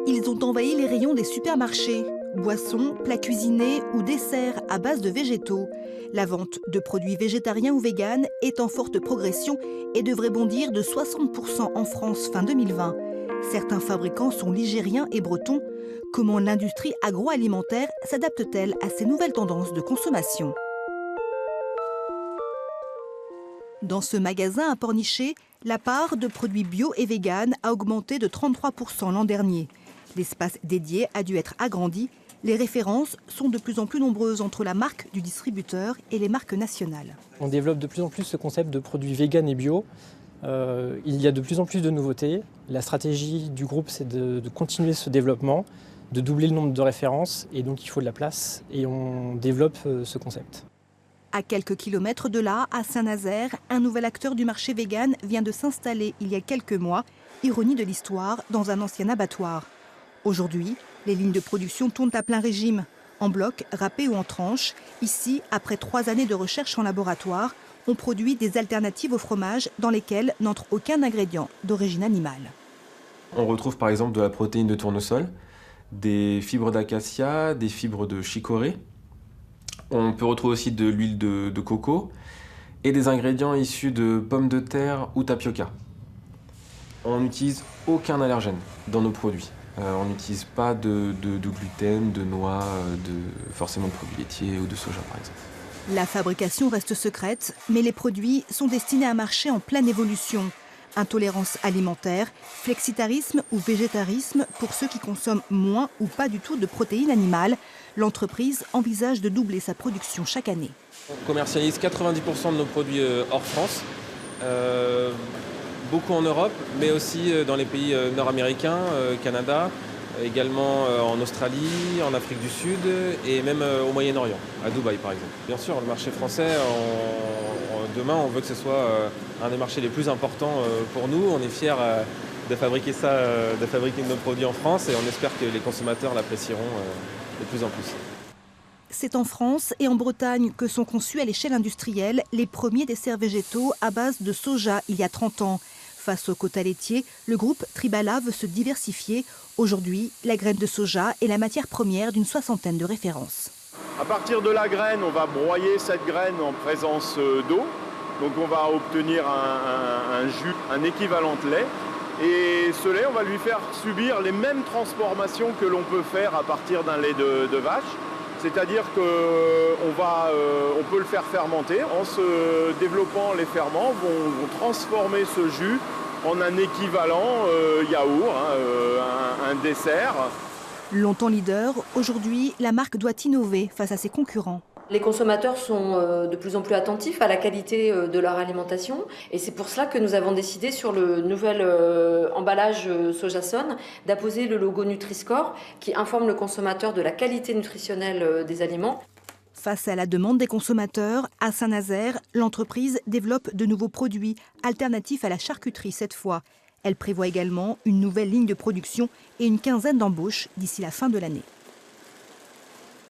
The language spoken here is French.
Ils ont envahi les rayons des supermarchés. Boissons, plats cuisinés ou desserts à base de végétaux. La vente de produits végétariens ou véganes est en forte progression et devrait bondir de 60% en France fin 2020. Certains fabricants sont ligériens et bretons. Comment l'industrie agroalimentaire s'adapte-t-elle à ces nouvelles tendances de consommation ? Dans ce magasin à Pornichet, la part de produits bio et véganes a augmenté de 33% l'an dernier. L'espace dédié a dû être agrandi. Les références sont de plus en plus nombreuses entre la marque du distributeur et les marques nationales. On développe de plus en plus ce concept de produits véganes et bio. Il y a de plus en plus de nouveautés. La stratégie du groupe, c'est de continuer ce développement, de doubler le nombre de références, et donc il faut de la place, et on développe ce concept. À quelques kilomètres de là, à Saint-Nazaire, un nouvel acteur du marché vegan vient de s'installer il y a quelques mois, ironie de l'histoire, dans un ancien abattoir. Aujourd'hui, les lignes de production tournent à plein régime, en bloc, râpés ou en tranches. Ici, après 3 années de recherche en laboratoire, on produit des alternatives au fromage dans lesquelles n'entre aucun ingrédient d'origine animale. On retrouve par exemple de la protéine de tournesol, des fibres d'acacia, des fibres de chicorée. On peut retrouver aussi de l'huile de coco et des ingrédients issus de pommes de terre ou tapioca. On n'utilise aucun allergène dans nos produits. On n'utilise pas de gluten, de noix, forcément de produits laitiers ou de soja par exemple. La fabrication reste secrète, mais les produits sont destinés à marcher en pleine évolution. Intolérance alimentaire, flexitarisme ou végétarisme pour ceux qui consomment moins ou pas du tout de protéines animales. L'entreprise envisage de doubler sa production chaque année. On commercialise 90% de nos produits hors France, beaucoup en Europe, mais aussi dans les pays nord-américains, Canada, également en Australie, en Afrique du Sud et même au Moyen-Orient, à Dubaï par exemple. Bien sûr, le marché français, demain, on veut que ce soit un des marchés les plus importants pour nous. On est fiers de fabriquer nos produits en France et on espère que les consommateurs l'apprécieront de plus en plus. C'est en France et en Bretagne que sont conçus à l'échelle industrielle les premiers desserts végétaux à base de soja il y a 30 ans. Face au quota laitier, le groupe Tribala veut se diversifier. Aujourd'hui, la graine de soja est la matière première d'une 60aine de références. À partir de la graine, on va broyer cette graine en présence d'eau. Donc on va obtenir un jus, un équivalent de lait. Et ce lait, on va lui faire subir les mêmes transformations que l'on peut faire à partir d'un lait de vache. C'est-à-dire qu'on peut le faire fermenter. En se développant, les ferments vont transformer ce jus en un équivalent yaourt, un dessert. Longtemps leader, aujourd'hui, la marque doit innover face à ses concurrents. Les consommateurs sont de plus en plus attentifs à la qualité de leur alimentation et c'est pour cela que nous avons décidé sur le nouvel emballage Sojason d'apposer le logo Nutri-Score qui informe le consommateur de la qualité nutritionnelle des aliments. Face à la demande des consommateurs, à Saint-Nazaire, l'entreprise développe de nouveaux produits alternatifs à la charcuterie cette fois. Elle prévoit également une nouvelle ligne de production et une quinzaine d'embauches d'ici la fin de l'année.